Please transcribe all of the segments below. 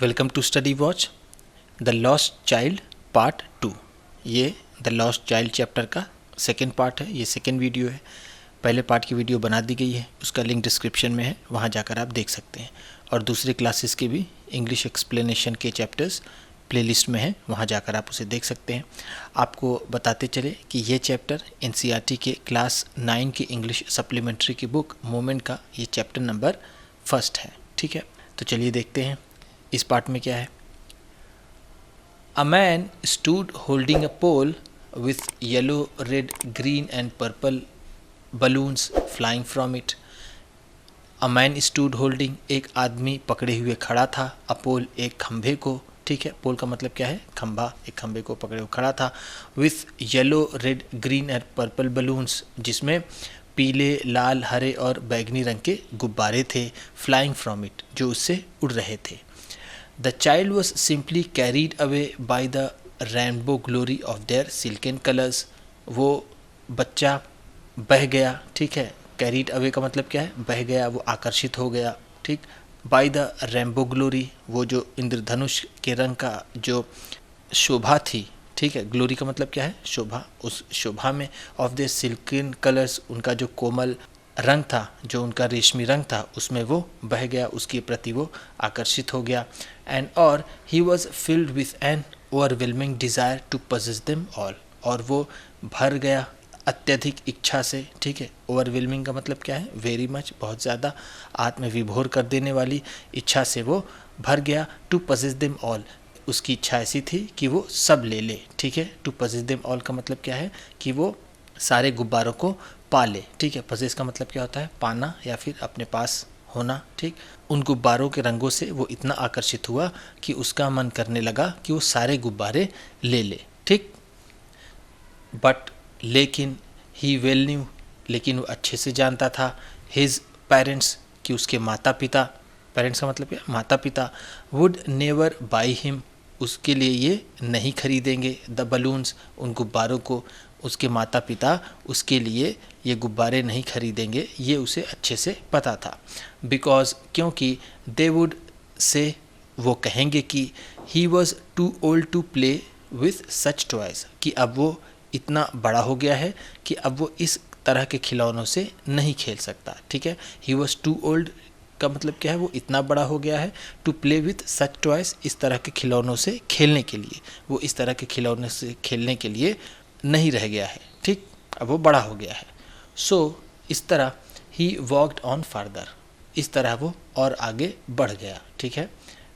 Welcome to study watch the lost child part 2। ये the lost child chapter का second part है। ये second video है। पहले पार्ट की वीडियो बना दी गई है, उसका लिंक डिस्क्रिप्शन में है, वहाँ जाकर आप देख सकते हैं। और दूसरे क्लासेस के भी इंग्लिश एक्सप्लेनेशन के चैप्टर्स प्लेलिस्ट में है, वहाँ जाकर आप उसे देख सकते हैं। आपको बताते चले कि ये चैप्टर एनसीईआरटी के क्लास 9 की इंग्लिश सप्लीमेंट्री की बुक मोमेंट का ये चैप्टर नंबर 1 है। ठीक है, तो चलिए देखते हैं इस पार्ट में क्या है। A man stood holding a pole with yellow, red, green and purple balloons flying from it. A man stood holding, एक आदमी पकड़े हुए खड़ा था। A pole, एक खंभे को। ठीक है, पोल का मतलब क्या है? खंभा। एक खंभे को पकड़े हुए खड़ा था। With yellow, red, green and purple balloons, जिसमें पीले, लाल, हरे और बैगनी रंग के गुब्बारे थे। Flying from it, जो उससे उड़ रहे थे। The child was simply carried away by the rainbow glory of their silken colors. वो बच्चा बह गया। ठीक है, carried away का मतलब क्या है? बह गया, वो आकर्षित हो गया। ठीक, by the rainbow glory, वो जो इंद्रधनुष के रंग का जो शोभा थी। ठीक है, ग्लोरी का मतलब क्या है? शोभा। उस शोभा में ऑफ द सिल्कन कलर्स, उनका जो कोमल रंग था, जो उनका रेशमी रंग था, उसमें वो बह गया, उसके प्रति वो आकर्षित हो गया। एंड और he was filled with an overwhelming desire to possess them all, और वो भर गया अत्यधिक इच्छा से। ठीक है, ओवरवेलमिंग का मतलब क्या है? वेरी मच, बहुत ज़्यादा, आत्मविभोर कर देने वाली इच्छा से वो भर गया। टू पजेस देम ऑल, उसकी इच्छा ऐसी थी कि वो सब ले ले। ठीक है, टू पजेस देम ऑल का मतलब क्या है? कि वो सारे गुब्बारों को पा ले। ठीक है, पजेस का मतलब क्या होता है? पाना या फिर अपने पास होना। ठीक, उन गुब्बारों के रंगों से वो इतना आकर्षित हुआ कि उसका मन करने लगा कि वो सारे गुब्बारे ले ले। ठीक, बट लेकिन ही वेल न्यू, लेकिन वो अच्छे से जानता था, हिज पेरेंट्स, कि उसके माता पिता, पेरेंट्स का मतलब क्या? माता पिता, वुड नेवर बाई हिम, उसके लिए ये नहीं खरीदेंगे। द बलून्स, उन गुब्बारों को, उसके माता पिता उसके लिए ये गुब्बारे नहीं खरीदेंगे, ये उसे अच्छे से पता था। बिकॉज, क्योंकि दे वुड से, वो कहेंगे कि he was too old to play with such toys, कि अब वो इतना बड़ा हो गया है कि अब वो इस तरह के खिलौनों से नहीं खेल सकता। ठीक है, ही वॉज टू ओल्ड का मतलब क्या है? वो इतना बड़ा हो गया है। To play with such toys, इस तरह के खिलौनों से खेलने के लिए, वो इस तरह के खिलौनों से खेलने के लिए नहीं रह गया है। ठीक, अब वो बड़ा हो गया है। सो इस तरह ही वॉकड ऑन फार्दर, इस तरह वो और आगे बढ़ गया। ठीक है,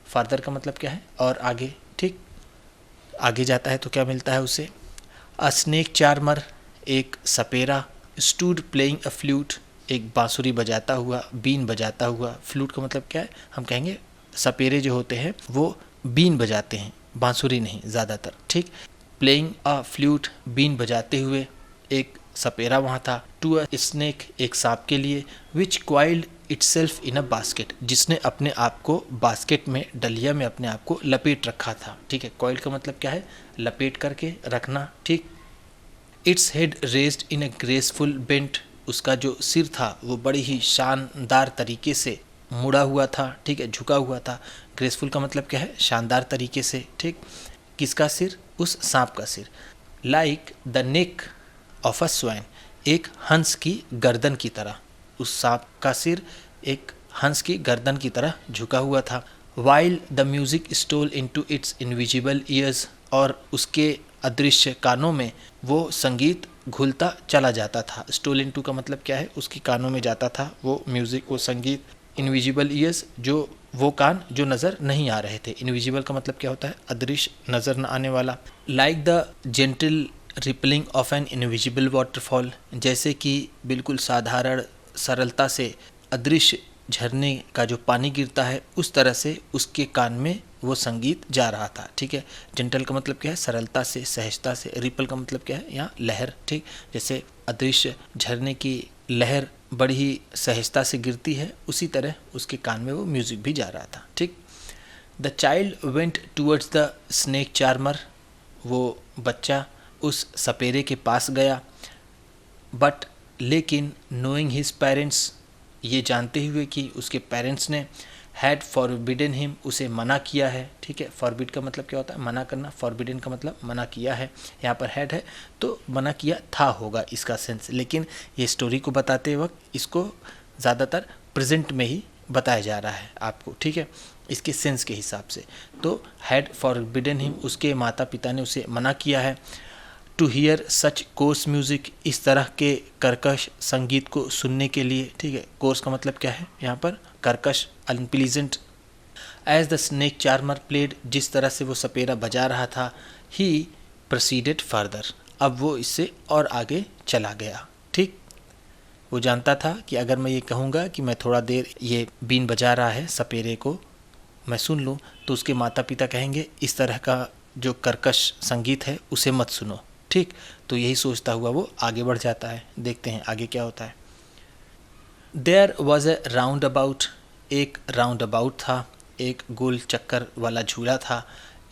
फार्दर का मतलब क्या है? और आगे। ठीक, आगे जाता है तो क्या मिलता है उसे? अ स्नेक चार्मर, एक सपेरा। स्टूड प्लेइंग अ फ्लूट, एक बांसुरी बजाता हुआ, बीन बजाता हुआ। फ्लूट का मतलब क्या है? हम कहेंगे सपेरे जो होते हैं वो बीन बजाते हैं, बांसुरी नहीं ज़्यादातर। ठीक, प्लेइंग अ फ्लूट, बीन बजाते हुए एक सपेरा वहाँ था। टू अ स्नेक, एक सांप के लिए। Which coiled itself in a basket, जिसने अपने आप को बास्केट में, डलिया में अपने आप को लपेट रखा था। ठीक है, क्वाइल्ड का मतलब क्या है? लपेट करके रखना। ठीक, its head raised in a graceful bent, उसका जो सिर था वो बड़ी ही शानदार तरीके से मुड़ा हुआ था। ठीक है, झुका हुआ था। ग्रेसफुल का मतलब क्या है? शानदार तरीके से। ठीक, किसका सिर? उस सांप का सिर। Like the neck of a swan, एक हंस की गर्दन की तरह, उस सांप का सिर एक हंस की गर्दन की तरह झुका हुआ था। While the music stole into its invisible ears, और उसके अदृश्य कानों में वो संगीत घुलता चला जाता था। स्टोल इनटू का मतलब क्या है? उसकी कानों में जाता था वो म्यूजिक, वो संगीत। इनविजिबल ईयर्स, जो वो कान जो नज़र नहीं आ रहे थे। इनविजिबल का मतलब क्या होता है? अदृश्य, नज़र न आने वाला। Like the gentle rippling of an invisible waterfall, जैसे कि बिल्कुल साधारण सरलता से अदृश्य झरने का जो पानी गिरता है, उस तरह से उसके कान में वो संगीत जा रहा था। ठीक है, जेंटल का मतलब क्या है? सरलता से, सहजता से। रिपल का मतलब क्या है? यहाँ लहर। ठीक, जैसे अदृश्य झरने की लहर बड़ी ही सहजता से गिरती है, उसी तरह उसके कान में वो म्यूजिक भी जा रहा था। ठीक, the child went towards the snake charmer, वो बच्चा उस सपेरे के पास गया। बट लेकिन नोइंग हिज पेरेंट्स, ये जानते हुए कि उसके पेरेंट्स ने हैड फॉरबिडन हिम, उसे मना किया है, ठीक है। फॉरबिड का मतलब क्या होता है, मना करना, फॉरबिडन का मतलब मना किया है। यहाँ पर हैड है तो मना किया था होगा इसका सेंस, लेकिन ये स्टोरी को बताते वक्त इसको ज़्यादातर प्रेजेंट में ही बताया जा रहा है आपको, ठीक है, इसके सेंस के हिसाब से। तो हैड फॉरबिडन हिम, उसके माता पिता ने उसे मना किया है। To hear such coarse music, इस तरह के कर्कश संगीत को सुनने के लिए, ठीक है। कोर्स का मतलब क्या है यहाँ पर, कर्कश, unpleasant. As the snake charmer played, जिस तरह से वो सपेरा बजा रहा था। ही प्रोसीडेड फर्दर, अब वो इससे और आगे चला गया, ठीक। वो जानता था कि अगर मैं ये कहूँगा कि मैं थोड़ा देर ये बीन बजा रहा है सपेरे को मैं सुन लूँ, तो उसके माता पिता कहेंगे इस तरह का जो कर्कश संगीत है उसे मत सुनो, ठीक। तो यही सोचता हुआ वो आगे बढ़ जाता है। देखते हैं आगे क्या होता है। There was a roundabout, एक राउंड अबाउट था, एक गोल चक्कर वाला झूला था।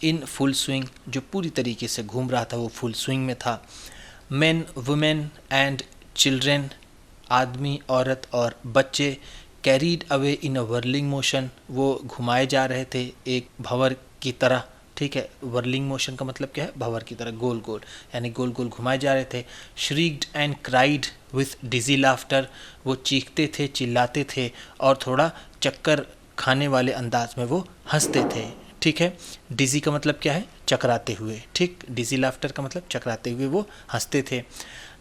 इन फुल स्विंग, जो पूरी तरीके से घूम रहा था वो फुल स्विंग में था। मेन वुमेन एंड चिल्ड्रेन, आदमी औरत और बच्चे। Carried away in a whirling motion, वो घुमाए जा रहे थे एक भंवर की तरह, ठीक है। वर्लिंग मोशन का मतलब क्या है, भंवर की तरह गोल गोल, यानी गोल गोल घुमाए जा रहे थे। Shrieked and cried with dizzy laughter, वो चीखते थे, चिल्लाते थे और थोड़ा चक्कर खाने वाले अंदाज में वो हंसते थे, ठीक है। डिजी का मतलब क्या है, चकराते हुए, ठीक। डिजी लाफ्टर का मतलब चकराते हुए वो हंसते थे।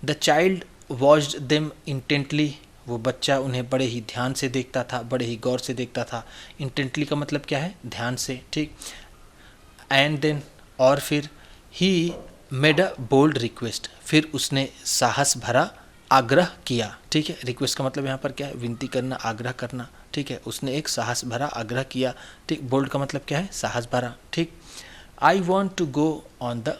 The child watched them intently, वो बच्चा उन्हें बड़े ही ध्यान से देखता था, बड़े ही गौर से देखता था। इंटेंटली का मतलब क्या है, ध्यान से, ठीक। एंड देन, और फिर, he made a bold request, फिर उसने साहस भरा आग्रह किया, ठीक है। रिक्वेस्ट का मतलब यहाँ पर क्या है, विनती करना, आग्रह करना, ठीक है। उसने एक साहस भरा आग्रह किया, ठीक। बोल्ड का मतलब क्या है, साहस भरा, ठीक। I want to go on the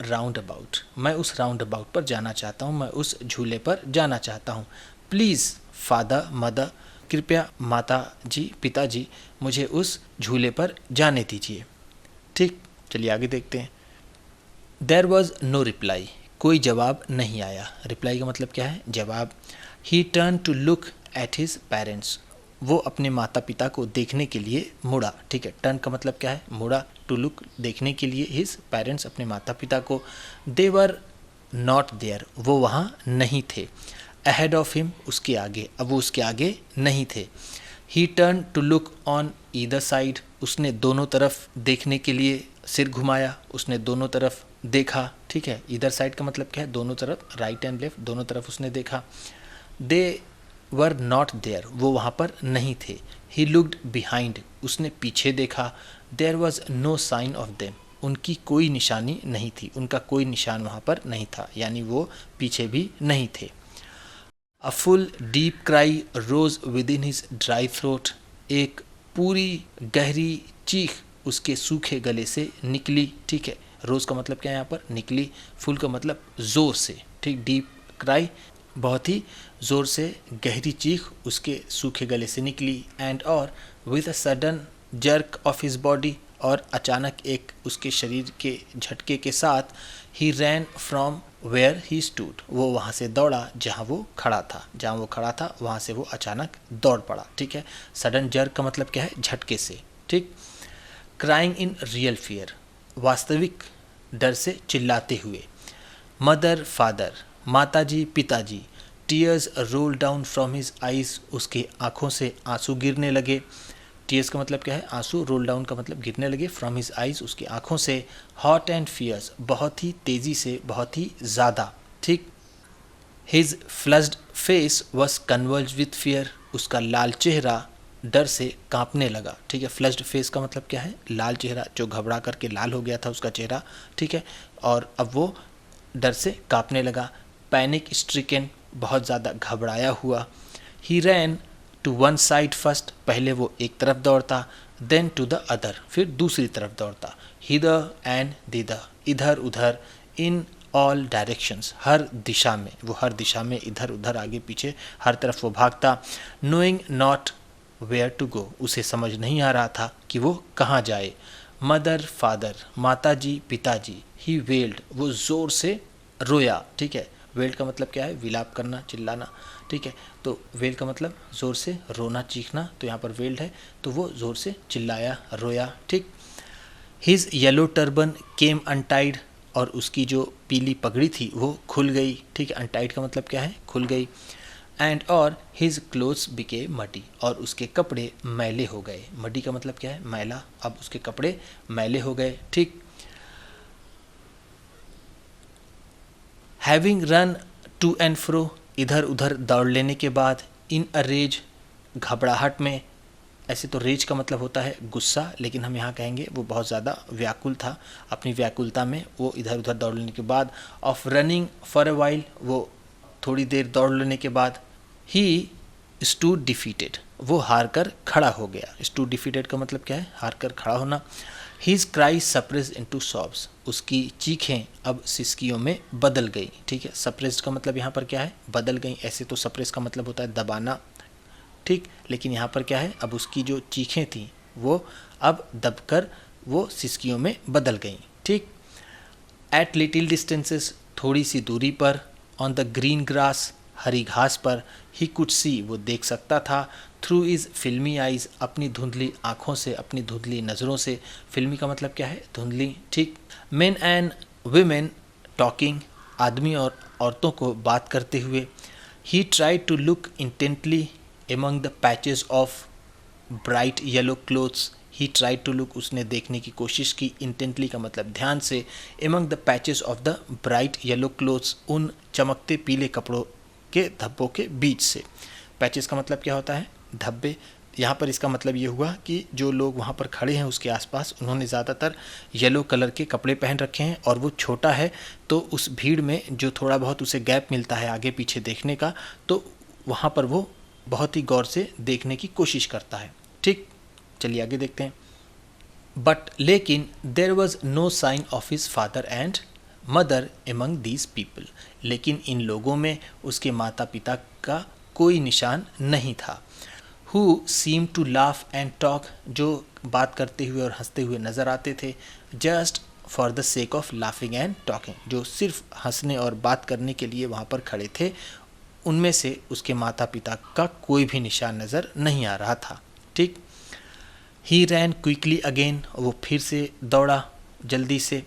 roundabout, मैं उस राउंड अबाउट पर जाना चाहता हूँ, मैं उस झूले पर जाना चाहता हूँ। प्लीज़ फादर मदर, कृपया माता जी पिताजी मुझे उस झूले पर जाने दीजिए, ठीक। चलिए आगे देखते हैं। देयर वॉज नो रिप्लाई, कोई जवाब नहीं आया। रिप्लाई का मतलब क्या है, जवाब। He turn to look at his parents, वो अपने माता पिता को देखने के लिए मुड़ा, ठीक है। टर्न का मतलब क्या है, मुड़ा। टू लुक, देखने के लिए। हिज पेरेंट्स, अपने माता पिता को। दे वर नॉट देयर, वो वहाँ नहीं थे। अहेड ऑफ हिम, उसके आगे, अब वो उसके आगे नहीं थे। He turn to look on either side, उसने दोनों तरफ देखने के लिए सिर घुमाया, उसने दोनों तरफ देखा, ठीक है। ईदर साइड का मतलब क्या है, दोनों तरफ, राइट एंड लेफ्ट, दोनों तरफ उसने देखा। दे वर नॉट देयर, वो वहाँ पर नहीं थे। ही लुक्ड बिहाइंड, उसने पीछे देखा। There was no sign of them, उनकी कोई निशानी नहीं थी, उनका कोई निशान वहाँ पर नहीं था, यानी वो पीछे भी नहीं थे। A full deep cry rose within his dry throat, एक पूरी गहरी चीख उसके सूखे गले से निकली, ठीक है। रोज का मतलब क्या है यहाँ पर, निकली। फुल का मतलब ज़ोर से, ठीक। डीप क्राई, बहुत ही ज़ोर से गहरी चीख उसके सूखे गले से निकली। एंड और with a sudden jerk of his body, और अचानक एक उसके शरीर के झटके के साथ, he ran from where he stood, वो वहाँ से दौड़ा जहाँ वो खड़ा था, जहाँ वो खड़ा था वहाँ से वो अचानक दौड़ पड़ा, ठीक है। सडन जर्क का मतलब क्या है, झटके से, ठीक। क्राइंग इन रियल फियर, वास्तविक डर से चिल्लाते हुए। मदर फादर, माताजी पिताजी। Tears roll down from his eyes, उसके आँखों से आंसू गिरने लगे। टीयर्स का मतलब क्या है, आंसू। रोल डाउन का मतलब गिरने लगे। फ्रॉम हिज आइज़, उसकी आंखों से। हॉट एंड फियर्स, बहुत ही तेज़ी से, बहुत ही ज़्यादा, ठीक। His flushed face was converge with fear, उसका लाल चेहरा डर से कांपने लगा, ठीक है। फ्लश्ड फेस का मतलब क्या है, लाल चेहरा, जो घबरा करके लाल हो गया था उसका चेहरा, ठीक है। और अब वो डर से कांपने लगा। पैनिक स्ट्रिकन, बहुत ज़्यादा घबराया हुआ। He ran to one side first, पहले वो एक तरफ दौड़ता। देन टू द अदर, फिर दूसरी तरफ दौड़ता। हिदर एंड दिदर, इधर उधर। इन ऑल डायरेक्शंस, हर दिशा में, वो हर दिशा में, इधर उधर, आगे पीछे, हर तरफ वो भागता। Knowing not where to go, उसे समझ नहीं आ रहा था कि वो कहाँ जाए। मदर फादर, माताजी पिताजी। ही वेल्ड, वो ज़ोर से रोया, ठीक है। वेल्ड का मतलब क्या है, विलाप करना, चिल्लाना, ठीक है। तो वेल का मतलब ज़ोर से रोना, चीखना, तो यहाँ पर वेल्ड है तो वो ज़ोर से चिल्लाया, रोया, ठीक। हिज येलो टर्बन केम अनटाइड, और उसकी जो पीली पगड़ी थी वो खुल गई, ठीक है। अनटाइड का मतलब क्या है, खुल गई। एंड और हिज क्लोथ्स बिके मडी, और उसके कपड़े मैले हो गए। मडी का मतलब क्या है, मैला, अब उसके कपड़े मैले हो गए, ठीक। Having run to and fro, इधर उधर दौड़ लेने के बाद, इन अ रेज, घबराहट में। ऐसे तो रेज का मतलब होता है गुस्सा, लेकिन हम यहाँ कहेंगे वो बहुत ज़्यादा व्याकुल था, अपनी व्याकुलता में वो इधर उधर दौड़ लेने के बाद। Of running for a while, वो थोड़ी देर दौड़ लेने के बाद। ही स्टूड डिफीटेड, वो हार कर खड़ा हो गया। स्टूड डिफीटेड का मतलब क्या है, हार कर खड़ा होना। His cry suppress into sobs, उसकी चीखें अब सिसकियों में बदल गई, ठीक है। सप्रेस्ड का मतलब यहाँ पर क्या है, बदल गई। ऐसे तो सप्रेस का मतलब होता है दबाना, ठीक, लेकिन यहाँ पर क्या है, अब उसकी जो चीखें थी वो अब दबकर वो सिसकियों में बदल गई, ठीक। एट लिटिल डिस्टेंसेस, थोड़ी सी दूरी पर। ऑन द ग्रीन ग्रास, हरी घास पर। ही कुड सी, वो देख सकता था। थ्रू इज फिल्मी आइज, अपनी धुंधली आँखों से, अपनी धुंधली नज़रों से। फिल्मी का मतलब क्या है, धुंधली, ठीक। मेन एंड वीमेन टॉकिंग, आदमी और औरतों को बात करते हुए। He tried to look intently among the patches of bright yellow clothes, he tried to look, उसने देखने की कोशिश की, intently का मतलब ध्यान से, among the patches of the bright yellow clothes, उन चमकते पीले कपड़ों के धब्बों के बीच से। पैचेस का मतलब क्या होता है, धब्बे। यहाँ पर इसका मतलब ये हुआ कि जो लोग वहाँ पर खड़े हैं उसके आसपास, उन्होंने ज़्यादातर येलो कलर के कपड़े पहन रखे हैं, और वो छोटा है तो उस भीड़ में जो थोड़ा बहुत उसे गैप मिलता है आगे पीछे देखने का, तो वहाँ पर वो बहुत ही गौर से देखने की कोशिश करता है, ठीक। चलिए आगे देखते हैं। बट लेकिन there was no sign of his father and mother among these people, लेकिन इन लोगों में उसके माता पिता का कोई निशान नहीं था। Who seem to laugh and talk, जो बात करते हुए और हंसते हुए नज़र आते थे। Just for the sake of laughing and talking, जो सिर्फ हंसने और बात करने के लिए वहाँ पर खड़े थे, उनमें से उसके माता पिता का कोई भी निशान नज़र नहीं आ रहा था, ठीक। ही रैन क्विकली अगेन, वो फिर से दौड़ा जल्दी से।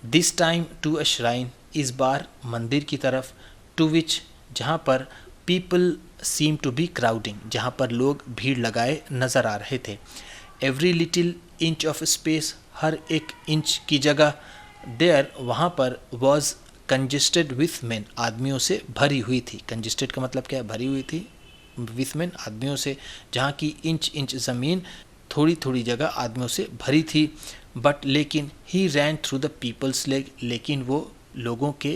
This time to a shrine, इस बार मंदिर की तरफ। टू विच, जहाँ पर people seem to be crowding, जहाँ पर लोग भीड़ लगाए नज़र आ रहे थे। Every little inch of space, हर एक इंच की जगह। देयर, वहाँ पर। वॉज कंजेस्टेड विथ मैन, आदमियों से भरी हुई थी। कंजेस्टेड का मतलब क्या है, भरी हुई थी, विथ मैन, आदमियों से। जहाँ की इंच इंच ज़मीन, थोड़ी थोड़ी जगह आदमियों से भरी थी। बट लेकिन, ही रैन थ्रू द पीपल्स लेग, लेकिन वो लोगों के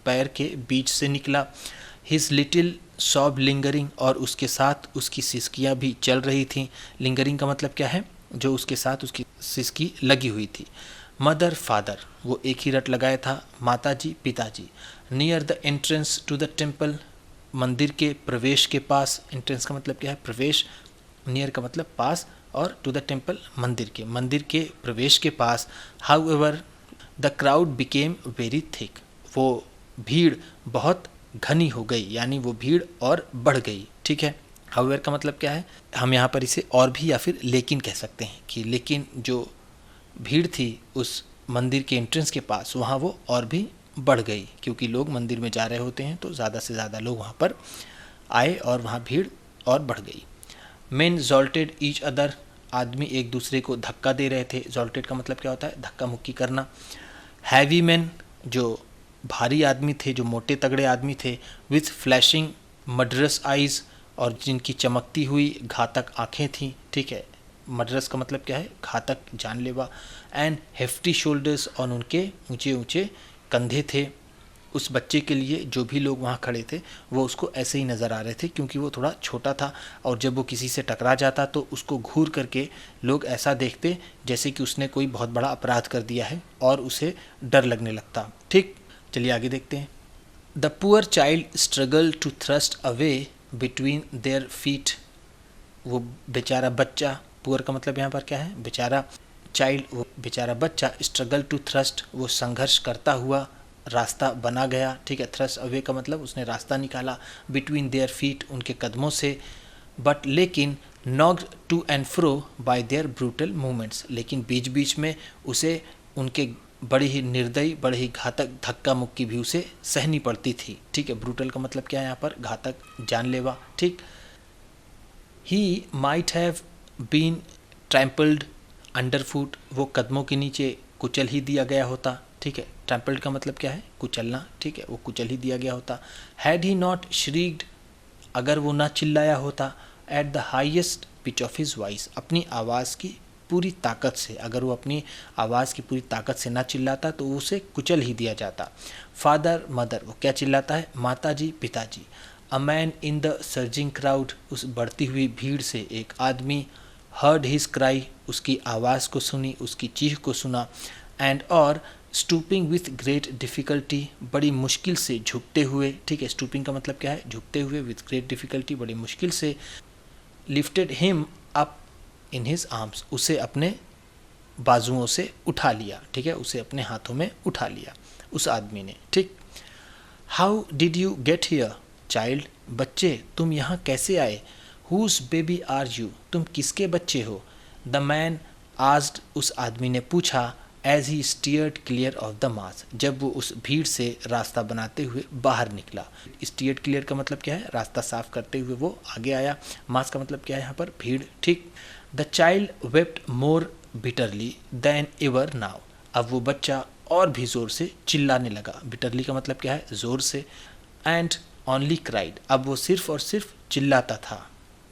पैर के बीच से निकला। हिज लिटिल सॉब लिंगरिंग, और उसके साथ उसकी सिसकियाँ भी चल रही थीं। लिंगरिंग का मतलब क्या है, जो उसके साथ उसकी सिसकी लगी हुई थी। मदर फादर, वो एक ही रट लगाया था, माताजी पिताजी। Near the entrance to the temple, मंदिर के प्रवेश के पास। एंट्रेंस का मतलब क्या है, प्रवेश। नियर का मतलब पास, और टू द टेम्पल मंदिर के प्रवेश के पास। However the crowd became very thick, वो भीड़ बहुत घनी हो गई, यानी वो भीड़ और बढ़ गई, ठीक है। हाउ एवर का मतलब क्या है, हम यहाँ पर इसे और भी या फिर लेकिन कह सकते हैं, कि लेकिन जो भीड़ थी उस मंदिर के एंट्रेंस के पास, वहाँ वो और भी बढ़ गई, क्योंकि लोग मंदिर में जा रहे होते हैं तो ज़्यादा से ज़्यादा लोग वहाँ पर आए और वहाँ भीड़ और बढ़ गई। मेन जॉल्टेड ईच अदर, आदमी एक दूसरे को धक्का दे रहे थे। जॉल्टेड का मतलब क्या होता है, धक्का मुक्की करना। हैवी मैन, जो भारी आदमी थे, जो मोटे तगड़े आदमी थे। विथ फ्लैशिंग मर्डरस आइज़, और जिनकी चमकती हुई घातक आँखें थीं, ठीक है। मर्डरस का मतलब क्या है, घातक, जानलेवा। एंड हेफ्टी शोल्डर्स, और उनके ऊंचे ऊंचे कंधे थे। उस बच्चे के लिए जो भी लोग वहाँ खड़े थे वो उसको ऐसे ही नज़र आ रहे थे, क्योंकि वो थोड़ा छोटा था, और जब वो किसी से टकरा जाता तो उसको घूर करके लोग ऐसा देखते जैसे कि उसने कोई बहुत बड़ा अपराध कर दिया है, और उसे डर लगने लगता, ठीक। चलिए आगे देखते हैं। The poor child struggle to thrust away between their feet, वो बेचारा बच्चा, पुअर का मतलब यहाँ पर क्या है, बेचारा। चाइल्ड, वो बेचारा बच्चा। स्ट्रगल टू थ्रस्ट, वो संघर्ष करता हुआ, रास्ता बना गया, ठीक है। थ्रस्ट अवे का मतलब उसने रास्ता निकाला, बिटवीन देयर फीट उनके कदमों से, बट लेकिन knocked to and fro by their brutal movements, लेकिन बीच बीच में उसे उनके बड़ी ही निर्दयी, बड़ी ही घातक धक्का मुक्की भी उसे सहनी पड़ती थी, ठीक है। ब्रूटल का मतलब क्या है यहाँ पर, घातक, जानलेवा, ठीक। He might have been trampled underfoot, वो कदमों के नीचे कुचल ही दिया गया होता, ठीक है। ट्रैम्पल्ड का मतलब क्या है, कुचलना, ठीक है, वो कुचल ही दिया गया होता। हैड ही नॉट श्रीक्ड, अगर वो ना चिल्लाया होता, at the highest pitch of his voice, अपनी आवाज़ की पूरी ताकत से, अगर वो अपनी आवाज़ की पूरी ताकत से ना चिल्लाता तो उसे कुचल ही दिया जाता। फादर मदर, वो क्या चिल्लाता है, माता जी पिताजी। A man in the surging crowd, उस बढ़ती हुई भीड़ से एक आदमी। हर्ड हिज क्राई, उसकी आवाज़ को सुनी, उसकी चीख को सुना। एंड और स्टूपिंग विथ ग्रेट डिफ़िकल्टी, बड़ी मुश्किल से झुकते हुए, ठीक है। स्टूपिंग का मतलब क्या है, झुकते हुए, विथ ग्रेट डिफ़िकल्टी, बड़ी मुश्किल से। Lifted him up in his arms, उसे अपने बाजुओं से उठा लिया, ठीक है, उसे अपने हाथों में उठा लिया उस आदमी ने, ठीक। How did you get here child, बच्चे तुम यहाँ कैसे आए। हुज बेबी आर यू, तुम किसके बच्चे हो। द मैन आस्क्ड, उस आदमी ने पूछा। As he steered clear of the mass, जब वो उस भीड़ से रास्ता बनाते हुए बाहर निकला। स्टीयर्ड क्लियर का मतलब क्या है, रास्ता साफ करते हुए वो आगे आया। मास का मतलब क्या है यहाँ पर, भीड़, ठीक। The child wept more bitterly then ever now, अब वो बच्चा और भी ज़ोर से चिल्लाने लगा। बिटरली का मतलब क्या है, ज़ोर से। एंड ओनली क्राइड, अब वो सिर्फ और सिर्फ चिल्लाता था,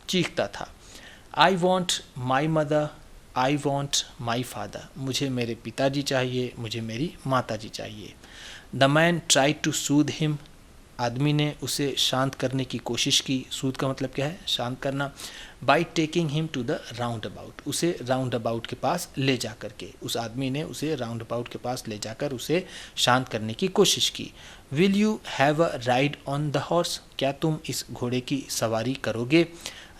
चीखता था। I want my mother, I want my father, मुझे मेरे पिताजी चाहिए, मुझे मेरी माताजी चाहिए। The man try to soothe him, आदमी ने उसे शांत करने की कोशिश की। सूद का मतलब क्या है, शांत करना। By taking him to the roundabout, उसे राउंड अबाउट के पास ले जा कर के, उस आदमी ने उसे राउंड अबाउट के पास ले जाकर उसे शांत करने की कोशिश की। Will you have a ride on the horse, क्या तुम इस घोड़े की सवारी करोगे।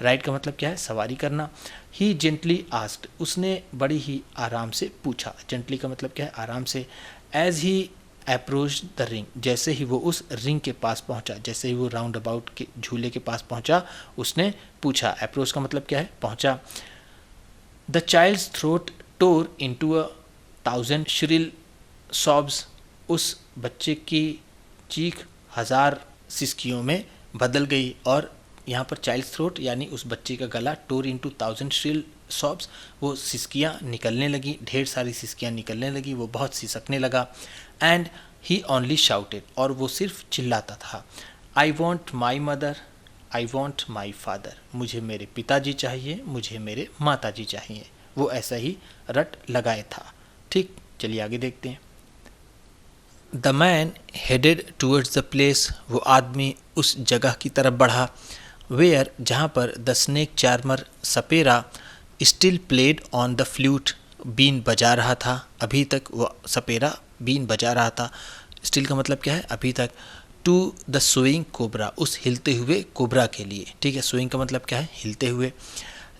राइड का मतलब क्या है, सवारी करना। ही जेंटली आस्क्ड, उसने बड़ी ही आराम से पूछा। जेंटली का मतलब क्या है, आराम से। As he approach the ring, जैसे ही वो उस रिंग के पास पहुंचा, जैसे ही वो राउंड अबाउट के झूले के पास पहुंचा, उसने पूछा। अप्रोच का मतलब क्या है, पहुंचा। The child's throat tore into a 1000 shrill sobs, उस बच्चे की चीख 1000 सिसकियों में बदल गई। और यहाँ पर चाइल्ड्स थ्रोट यानी उस बच्चे का गला, टोर इनटू 1000 श्रिल सॉब्स, वो सिसकियाँ निकलने लगी, ढेर सारी सिसकियाँ निकलने लगी, वो बहुत सिसकने लगा। एंड ही ओनली शाउटेड, और वो सिर्फ चिल्लाता था। I want my mother, I want my father, मुझे मेरे पिताजी चाहिए, मुझे मेरे माताजी चाहिए। वो ऐसा ही रट लगाए था, ठीक। चलिए आगे देखते हैं। The man headed towards the place, वो आदमी उस जगह की तरफ बढ़ा। वेयर, जहाँ पर द स्नेक चार्मर, सपेरा, still played on the flute, बीन बजा रहा था। अभी तक वो सपेरा बीन बजा रहा था। स्टिल का मतलब क्या है, अभी तक। टू द सोइंग कोबरा, उस हिलते हुए कोबरा के लिए, ठीक है। सोइंग का मतलब क्या है, हिलते हुए।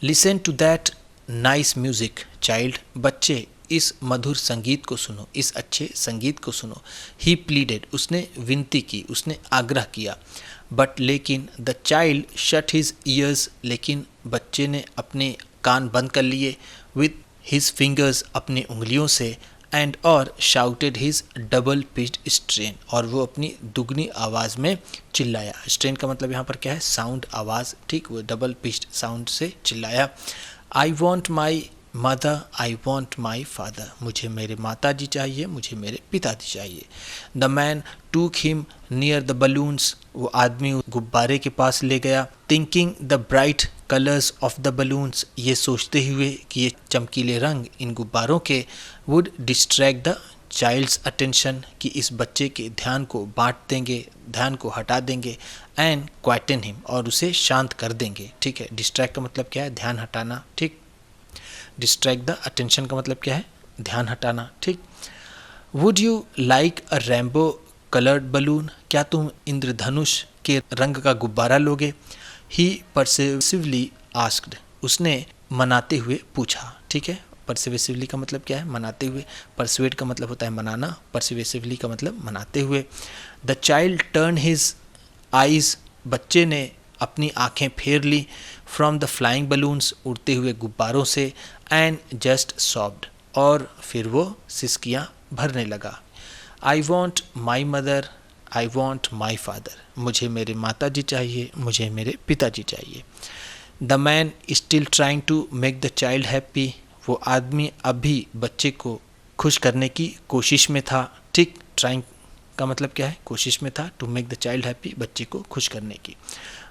Listen to that nice music child, बच्चे इस मधुर संगीत को सुनो, इस अच्छे संगीत को सुनो। ही प्लीडेड, उसने विनती की, उसने आग्रह किया। बट लेकिन the child shut his years, लेकिन बच्चे ने अपने कान बंद कर लिए। विथ हिज फिंगर्स, अपनी उंगलियों से। एंड और shouted his double pitched strain, और वो अपनी दुगनी आवाज़ में चिल्लाया। स्ट्रेन का मतलब यहाँ पर क्या है, साउंड, आवाज़, ठीक। वो डबल पिच्ड साउंड से चिल्लाया। आई want my mother, I want my father, मुझे मेरे माताजी चाहिए, मुझे मेरे पिताजी चाहिए। The man took him near the balloons, वो आदमी गुब्बारे के पास ले गया। Thinking the bright colours of the balloons, ये सोचते हुए कि ये चमकीले रंग इन गुब्बारों के would distract the child's attention, कि इस बच्चे के ध्यान को बांट देंगे, ध्यान को हटा देंगे। एंड क्वाइटन हिम, और उसे शांत कर देंगे, ठीक है। डिस्ट्रैक्ट का मतलब क्या है, ध्यान हटाना, ठीक। डिस्ट्रैक्ट द अटेंशन का मतलब क्या है, ध्यान हटाना, ठीक। Would you like a rainbow coloured balloon, क्या तुम इंद्रधनुष के रंग का गुब्बारा लोगे। ही परसेसिवली आस्क्ड, उसने मनाते हुए पूछा, ठीक है। परसिवेसिवली का मतलब क्या है, मनाते हुए। परसुएड का मतलब होता है मनाना, परसिवेसिवली का मतलब मनाते हुए। The child turn his eyes, बच्चे ने अपनी आंखें फेर ली, फ्रॉम द फ्लाइंग बलून्स, उड़ते हुए गुब्बारों से, एंड जस्ट सॉफ्ड, और फिर वो सिसकियाँ भरने लगा। I want my mother, I want my father, मुझे मेरे माता जी चाहिए, मुझे मेरे पिताजी चाहिए। The man still trying to make the child happy, वो आदमी अब भी बच्चे को खुश करने की कोशिश में था। ठीक, ट्राइंग का मतलब क्या है, कोशिश में था। To make the child happy, बच्चे को खुश करने की।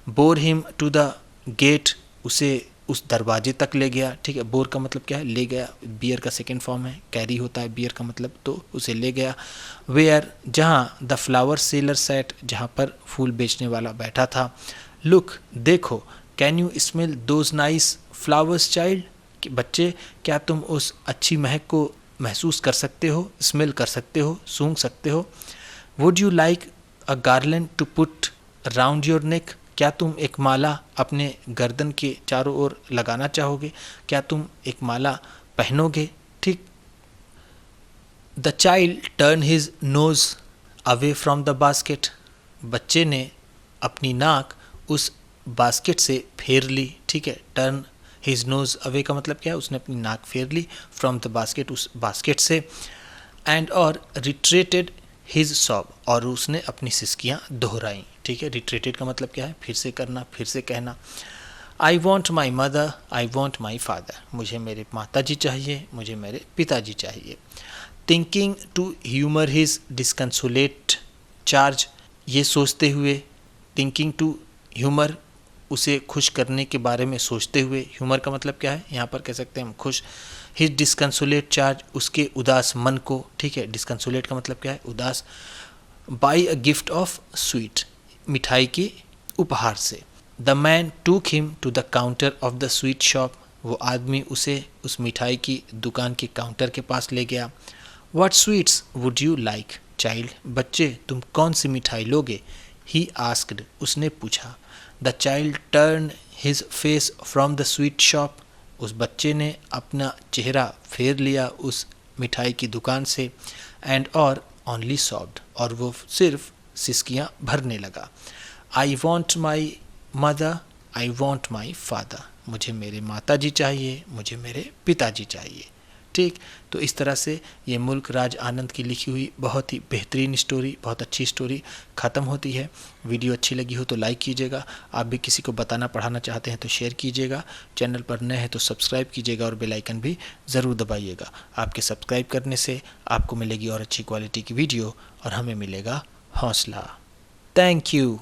Bore him to the gate, उसे उस दरवाजे तक ले गया। ठीक है, बोर का मतलब क्या है, ले गया। बियर का सेकेंड फॉर्म है, कैरी होता है बियर का मतलब, तो उसे ले गया। वेयर, जहाँ, द फ्लावर सेलर सेट, जहाँ पर फूल बेचने वाला बैठा था। लुक, देखो, can you smell those nice flowers child, कि बच्चे, क्या तुम उस अच्छी महक को महसूस कर सकते हो, स्मेल कर सकते हो, सूंघ सकते हो। Would you like a garland to put round your neck, क्या तुम एक माला अपने गर्दन के चारों ओर लगाना चाहोगे, क्या तुम एक माला पहनोगे। ठीक। The child turn his nose away from the basket, बच्चे ने अपनी नाक उस बास्केट से फेर ली। ठीक है, टर्न हिज नोज अवे का मतलब क्या है, उसने अपनी नाक फेर ली, फ्रॉम द बास्केट, उस बास्केट से। एंड और रिट्रेटेड हिज सॉब, और उसने अपनी सिसकियाँ दोहराई। ठीक है, रिट्रेटेड का मतलब क्या है, फिर से करना, फिर से कहना। I want my mother, I want my father, मुझे मेरे माता जी चाहिए, मुझे मेरे पिताजी चाहिए। Thinking to humour his disconsolate charge, ये सोचते हुए, थिंकिंग टू ह्यूमर, उसे खुश करने के बारे में सोचते हुए। ह्यूमर का मतलब क्या है, यहाँ पर कह सकते हैं हम खुश। हिज डिस्कंसोलेट चार्ज, उसके उदास मन को। ठीक है, डिस्कंसोलेट का मतलब क्या है, उदास। By a gift of sweet, मिठाई के उपहार से। The man took him to the counter of the sweet shop, वो आदमी उसे उस मिठाई की दुकान के काउंटर के पास ले गया। What sweets would you like child, बच्चे तुम कौन सी मिठाई लोगे। ही आस्क्ड, उसने पूछा। The child turn his face from the sweet shop, उस बच्चे ने अपना चेहरा फेर लिया उस मिठाई की दुकान से। एंड और ओनली सॉफ्ट, और वो सिर्फ सिसकियाँ भरने लगा। I want my mother, I want my father, मुझे मेरे माता जी चाहिए, मुझे मेरे पिताजी चाहिए। ठीक, तो इस तरह से ये मुल्क राज आनंद की लिखी हुई बहुत ही बेहतरीन स्टोरी, बहुत अच्छी स्टोरी ख़त्म होती है। वीडियो अच्छी लगी हो तो लाइक कीजिएगा, आप भी किसी को बताना पढ़ाना चाहते हैं तो शेयर कीजिएगा, चैनल पर नए हैं तो सब्सक्राइब कीजिएगा और बेल आइकन भी ज़रूर दबाइएगा। आपके सब्सक्राइब करने से आपको मिलेगी और अच्छी क्वालिटी की वीडियो और हमें मिलेगा हौसला। Thank you.